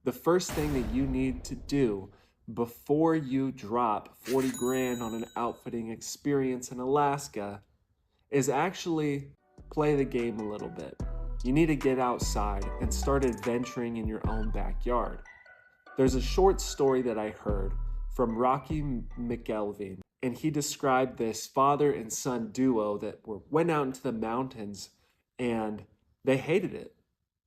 The first thing that you need to do before you drop 40 grand on an outfitting experience in Alaska is actually play the game a little bit. You need to get outside and start adventuring in your own backyard. There's a short story that I heard from Rocky McElveen, and he described this father and son duo that went out into the mountains and they hated it.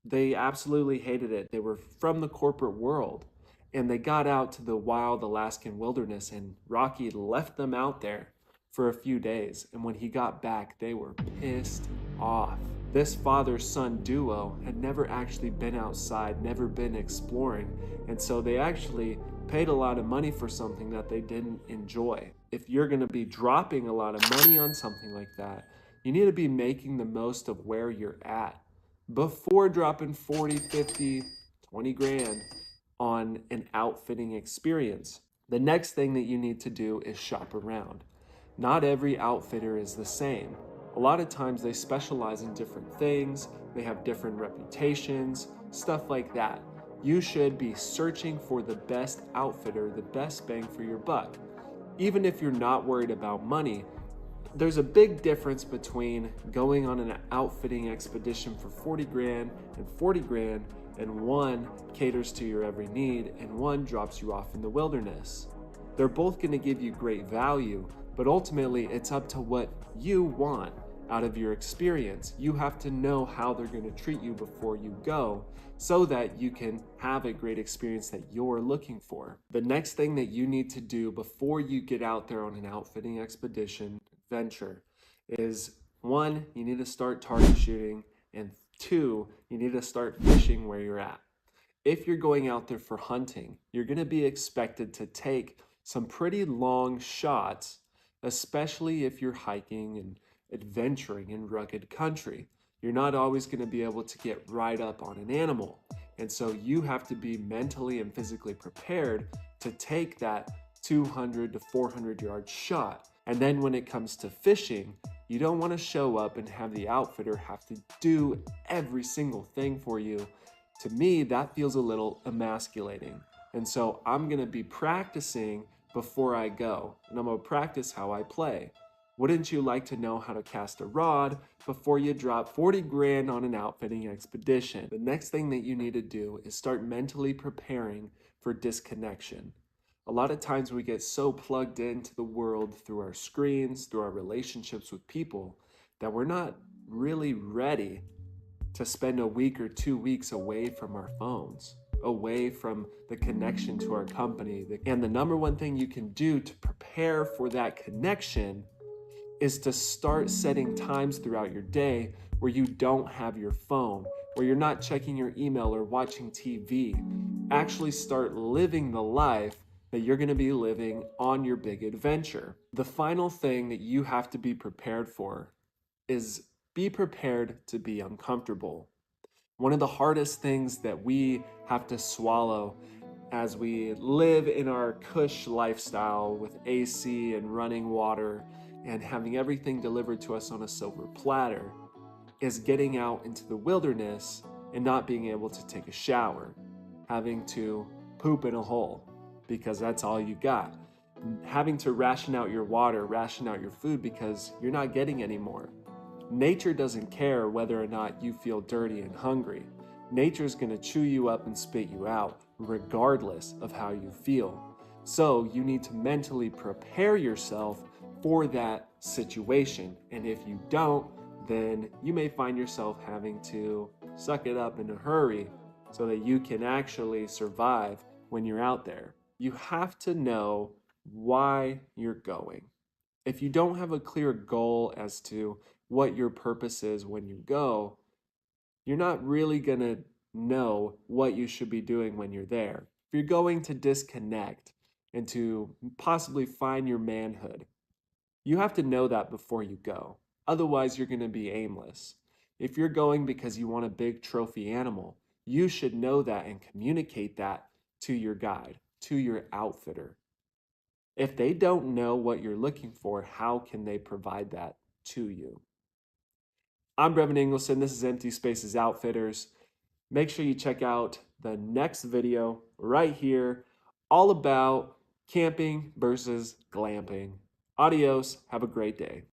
They absolutely hated it. They were from the corporate world and they got out to the wild Alaskan wilderness, and Rocky left them out there for a few days. And when he got back, they were pissed off. This father son duo had never actually been outside, never been exploring, and so they actually paid a lot of money for something that they didn't enjoy. If you're going to be dropping a lot of money on something like that, you need to be making the most of where you're at before dropping 40, 50, 20 grand on an outfitting experience. The next thing that you need to do is shop around. Not every outfitter is the same. A lot of times they specialize in different things, they have different reputations, stuff like that. You should be searching for the best outfitter, the best bang for your buck. Even if you're not worried about money, there's a big difference between going on an outfitting expedition for 40 grand and 40 grand, and one caters to your every need and one drops you off in the wilderness. They're both going to give you great value, but ultimately it's up to what you want out of your experience. You have to know how they're going to treat you before you go so that you can have a great experience that you're looking for. The next thing that you need to do before you get out there on an outfitting expedition venture is, one, you need to start target shooting, and two, you need to start fishing where you're at. If you're going out there for hunting, you're going to be expected to take some pretty long shots, especially if you're hiking and adventuring in rugged country. You're not always going to be able to get right up on an animal. And so you have to be mentally and physically prepared to take that 200 to 400 yard shot. And then when it comes to fishing, you don't want to show up and have the outfitter have to do every single thing for you. To me, that feels a little emasculating. And so I'm going to be practicing before I go, and I'm going to practice how I play. Wouldn't you like to know how to cast a rod before you drop 40 grand on an outfitting expedition? The next thing that you need to do is start mentally preparing for disconnection. A lot of times we get so plugged into the world through our screens, through our relationships with people, that we're not really ready to spend a week or 2 weeks away from our phones, away from the connection to our company. And the number one thing you can do to prepare for that connection is to start setting times throughout your day where you don't have your phone, where you're not checking your email or watching TV. Actually start living the life that you're going to be living on your big adventure. The final thing that you have to be prepared for is be prepared to be uncomfortable. One of the hardest things that we have to swallow as we live in our cush lifestyle with AC and running water and having everything delivered to us on a silver platter is getting out into the wilderness and not being able to take a shower, having to poop in a hole because that's all you got, having to ration out your water, ration out your food because you're not getting any more. Nature doesn't care whether or not you feel dirty and hungry. Nature's going to chew you up and spit you out regardless of how you feel. So you need to mentally prepare yourself for that situation. And if you don't, then you may find yourself having to suck it up in a hurry so that you can actually survive when you're out there. You have to know why you're going. If you don't have a clear goal as to what your purpose is when you go, you're not really going to know what you should be doing when you're there. If you're going to disconnect and to possibly find your manhood, you have to know that before you go. Otherwise, you're going to be aimless. If you're going because you want a big trophy animal, you should know that and communicate that to your guide, to your outfitter. If they don't know what you're looking for, how can they provide that to you? I'm Breven Ingleson. This is Empty Spaces Outfitters. make sure you check out the next video right here, all about camping versus glamping. Adios, have a great day.